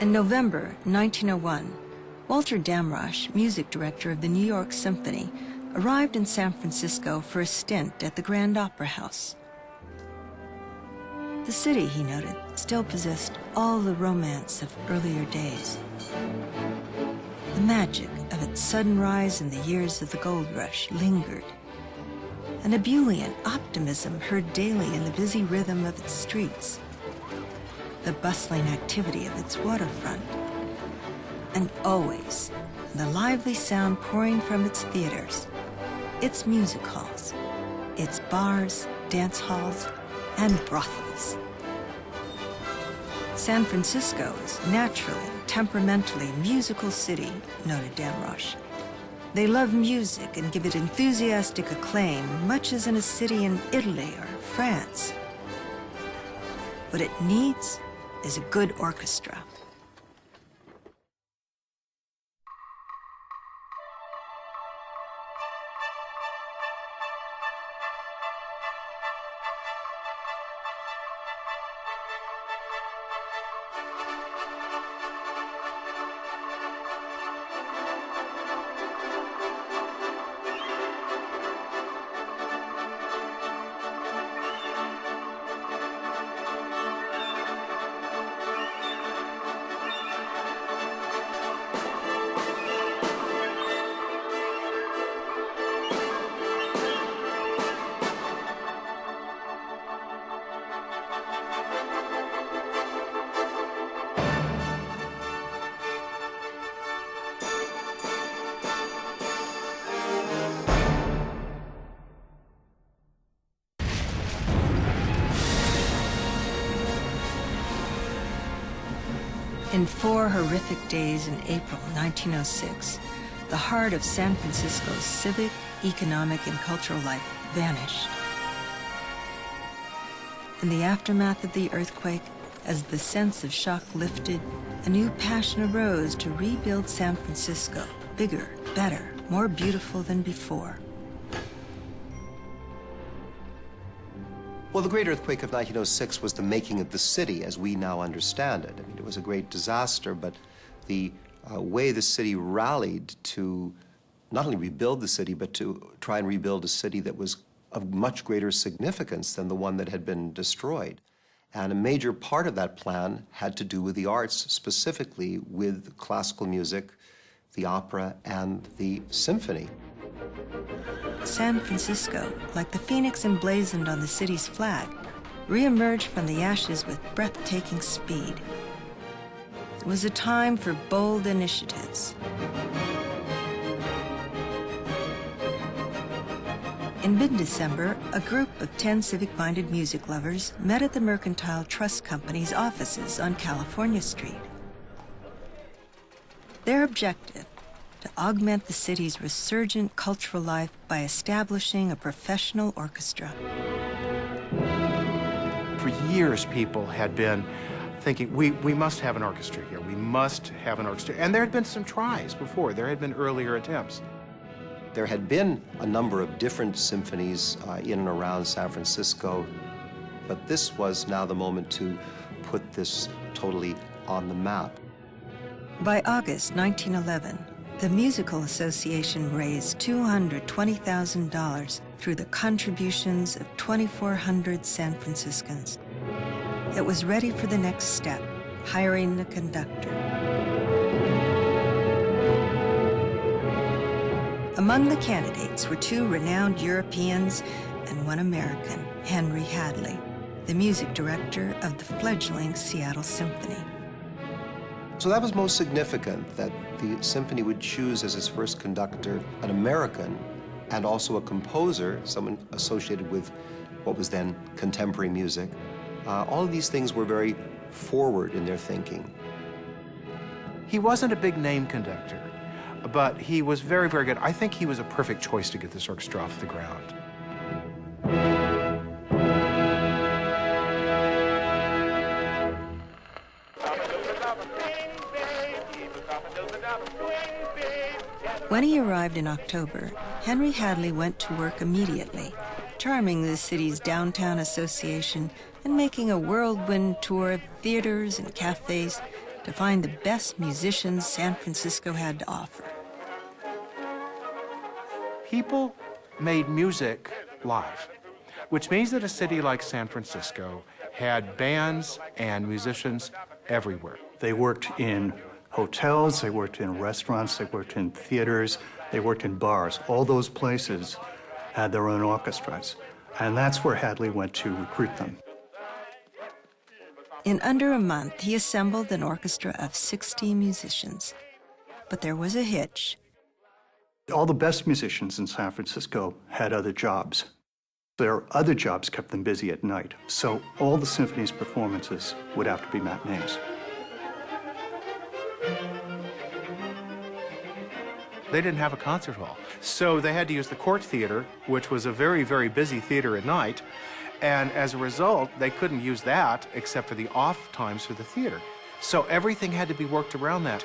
In November 1901, Walter Damrosch, music director of the New York Symphony, arrived in San Francisco for a stint at the Grand Opera House. The city, he noted, still possessed all the romance of earlier days. The magic of its sudden rise in the years of the gold rush lingered. An ebullient optimism heard daily in the busy rhythm of its streets, the bustling activity of its waterfront, and always the lively sound pouring from its theaters, its music halls, its bars, dance halls, and brothels. San Francisco is naturally, temperamentally musical city, noted Damrosch. They love music and give it enthusiastic acclaim, much as in a city in Italy or France. What it needs is a good orchestra. In 4 horrific days in April 1906, the heart of San Francisco's civic, economic, and cultural life vanished. In the aftermath of the earthquake, as the sense of shock lifted, a new passion arose to rebuild San Francisco, bigger, better, more beautiful than before. Well, the Great Earthquake of 1906 was the making of the city as we now understand it. I mean, it was a great disaster, but the way the city rallied to not only rebuild the city, but to try and rebuild a city that was of much greater significance than the one that had been destroyed. And a major part of that plan had to do with the arts, specifically with classical music, the opera, and the symphony. San Francisco, like the phoenix emblazoned on the city's flag, re-emerged from the ashes with breathtaking speed. It was a time for bold initiatives. In mid-December, a group of 10 civic-minded music lovers met at the Mercantile Trust Company's offices on California Street. Their objective: to augment the city's resurgent cultural life by establishing a professional orchestra. For years, people had been thinking, we must have an orchestra here. We must have an orchestra. And there had been some tries before. There had been earlier attempts. There had been a number of different symphonies in and around San Francisco, but this was now the moment to put this totally on the map. By August 1911, the Musical Association raised $220,000 through the contributions of 2,400 San Franciscans. It was ready for the next step, hiring a conductor. Among the candidates were 2 renowned Europeans and 1 American, Henry Hadley, the music director of the fledgling Seattle Symphony. So that was most significant, that the symphony would choose as its first conductor an American and also a composer, someone associated with what was then contemporary music. All of these things were very forward in their thinking. He wasn't a big-name conductor, but he was very, very good. I think he was a perfect choice to get this orchestra off the ground. When he arrived in October, Henry Hadley went to work immediately, charming the city's downtown association and making a whirlwind tour of theaters and cafes to find the best musicians San Francisco had to offer. People made music live, which means that a city like San Francisco had bands and musicians everywhere. They worked in hotels, they worked in restaurants, they worked in theaters, they worked in bars. All those places had their own orchestras, and that's where Hadley went to recruit them. In under a month, he assembled an orchestra of 60 musicians. But there was a hitch. All the best musicians in San Francisco had other jobs. Their other jobs kept them busy at night, so all the symphony's performances would have to be matinees. They didn't have a concert hall, so they had to use the Court Theater, which was a very, very busy theater at night, and as a result, they couldn't use that except for the off times for the theater. So everything had to be worked around that.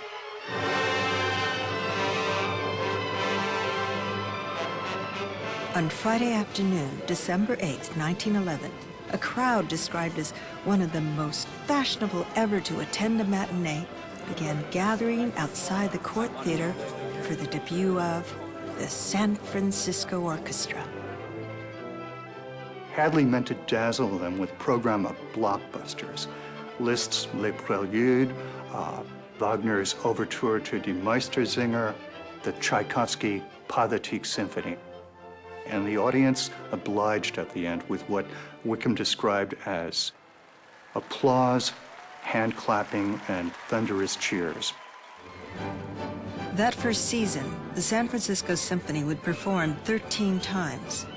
On Friday afternoon, December 8, 1911, a crowd described as one of the most fashionable ever to attend a matinee began gathering outside the Court Theater for the debut of the San Francisco Orchestra. Hadley meant to dazzle them with a program of blockbusters. Liszt's Les Préludes, Wagner's Overture to Die Meistersinger, the Tchaikovsky Pathetique Symphony. And the audience obliged at the end with what Wickham described as applause, hand clapping, and thunderous cheers. That first season, the San Francisco Symphony would perform 13 times.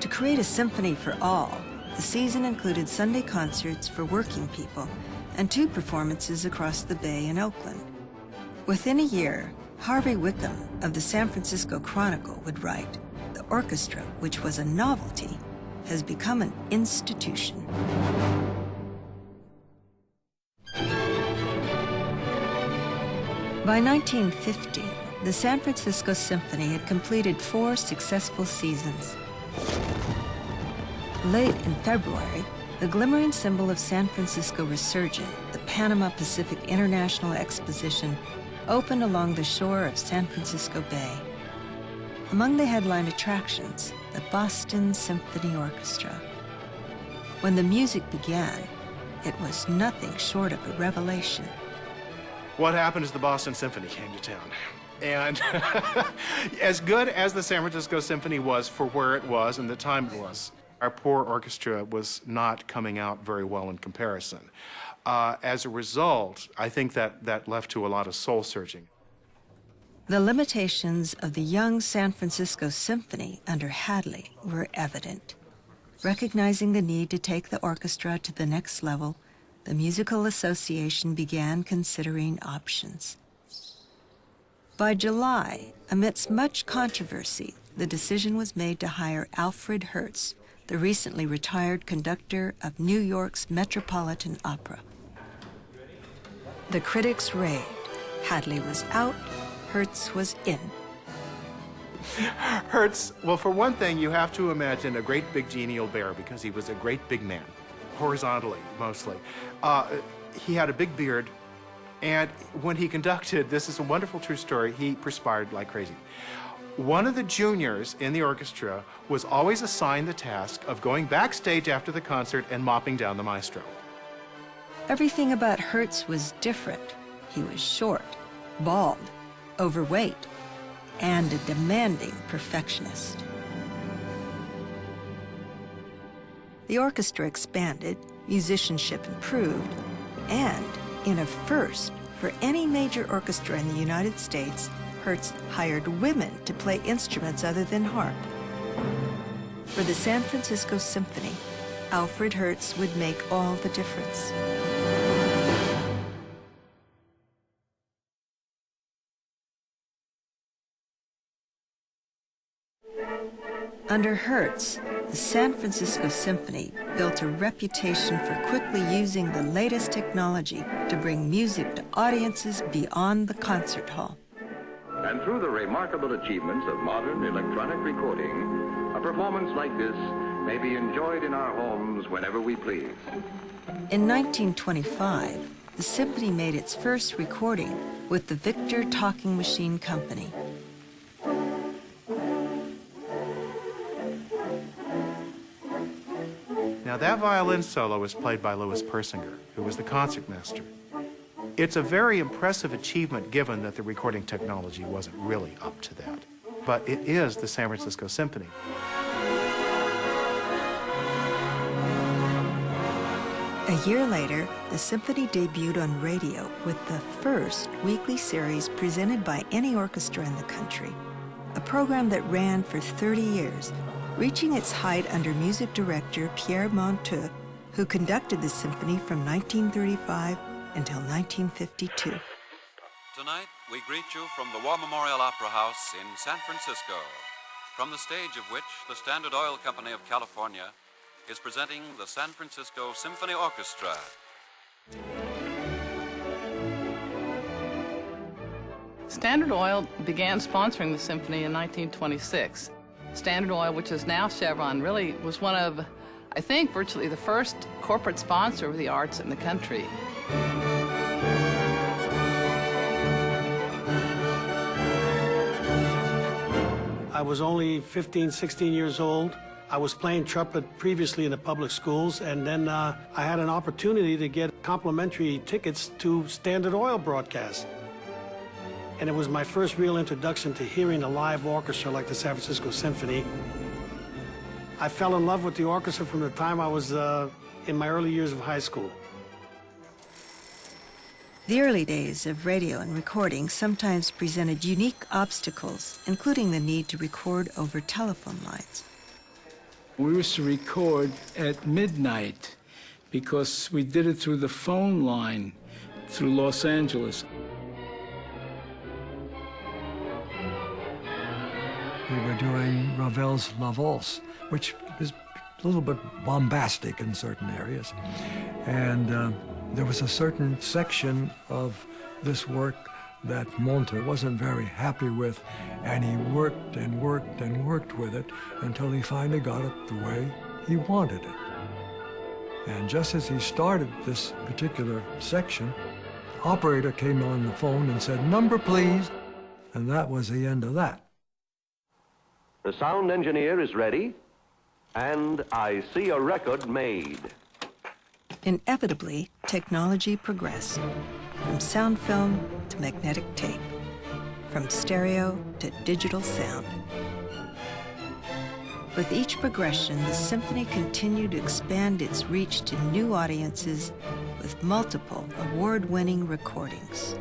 To create a symphony for all, the season included Sunday concerts for working people and 2 performances across the Bay in Oakland. Within a year, Harvey Wickham of the San Francisco Chronicle would write, "The orchestra, which was a novelty, has become an institution." By 1915, the San Francisco Symphony had completed 4 successful seasons. Late in February, the glimmering symbol of San Francisco resurgent, the Panama Pacific International Exposition, opened along the shore of San Francisco Bay. Among the headline attractions, the Boston Symphony Orchestra. When the music began, it was nothing short of a revelation. What happened is the Boston Symphony came to town. And as good as the San Francisco Symphony was for where it was and the time it was, our poor orchestra was not coming out very well in comparison. As a result, I think that left to a lot of soul searching. The limitations of the young San Francisco Symphony under Hadley were evident. Recognizing the need to take the orchestra to the next level, the Musical Association began considering options. By July, amidst much controversy, the decision was made to hire Alfred Hertz, the recently retired conductor of New York's Metropolitan Opera. The critics raved. Hadley was out, Hertz was in. Hertz, well, for one thing, you have to imagine a great big genial bear because he was a great big man, horizontally mostly. He had a big beard, and when he conducted, this is a wonderful true story, he perspired like crazy. One of the juniors in the orchestra was always assigned the task of going backstage after the concert and mopping down the maestro. Everything about Hertz was different. He was short, bald, overweight, and a demanding perfectionist. The orchestra expanded, musicianship improved, and in a first for any major orchestra in the United States, Hertz hired women to play instruments other than harp. For the San Francisco Symphony, Alfred Hertz would make all the difference. Under Hertz, the San Francisco Symphony built a reputation for quickly using the latest technology to bring music to audiences beyond the concert hall. And through the remarkable achievements of modern electronic recording, a performance like this may be enjoyed in our homes whenever we please. In 1925, the symphony made its first recording with the Victor Talking Machine Company. Now that violin solo was played by Louis Persinger, who was the concertmaster. It's a very impressive achievement given that the recording technology wasn't really up to that. But it is the San Francisco Symphony. A year later, the symphony debuted on radio with the first weekly series presented by any orchestra in the country, a program that ran for 30 years, reaching its height under music director Pierre Monteux, who conducted the symphony from 1935 until 1952. Tonight, we greet you from the War Memorial Opera House in San Francisco, from the stage of which the Standard Oil Company of California is presenting the San Francisco Symphony Orchestra. Standard Oil began sponsoring the symphony in 1926. Standard Oil, which is now Chevron, really was one of, I think, virtually the first corporate sponsor of the arts in the country. I was only 15, 16 years old. I was playing trumpet previously in the public schools, and then I had an opportunity to get complimentary tickets to Standard Oil broadcasts. And it was my first real introduction to hearing a live orchestra like the San Francisco Symphony. I fell in love with the orchestra from the time I was in my early years of high school. The early days of radio and recording sometimes presented unique obstacles, including the need to record over telephone lines. We used to record at midnight because we did it through the phone line through Los Angeles. We were doing Ravel's La Valse, which is a little bit bombastic in certain areas. And there was a certain section of this work that Monteux wasn't very happy with, and he worked and worked and worked with it until he finally got it the way he wanted it. And just as he started this particular section, the operator came on the phone and said, "Number, please," and that was the end of that. The sound engineer is ready, and I see a record made. Inevitably, technology progressed, from sound film to magnetic tape, from stereo to digital sound. With each progression, the symphony continued to expand its reach to new audiences with multiple award-winning recordings.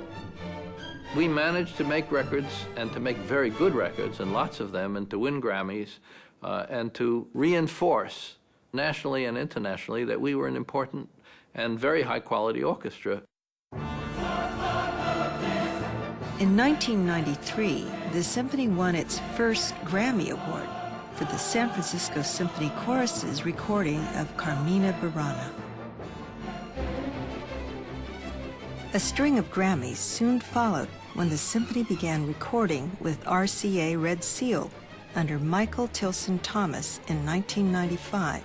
We managed to make records, and to make very good records, and lots of them, and to win Grammys, and to reinforce nationally and internationally that we were an important and very high-quality orchestra. In 1993, the symphony won its first Grammy Award for the San Francisco Symphony Chorus's recording of Carmina Burana. A string of Grammys soon followed when the symphony began recording with RCA Red Seal under Michael Tilson Thomas in 1995.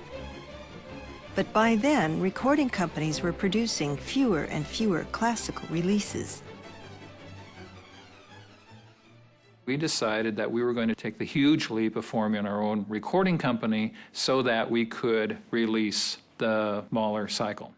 But by then, recording companies were producing fewer and fewer classical releases. We decided that we were going to take the huge leap of forming our own recording company so that we could release the Mahler cycle.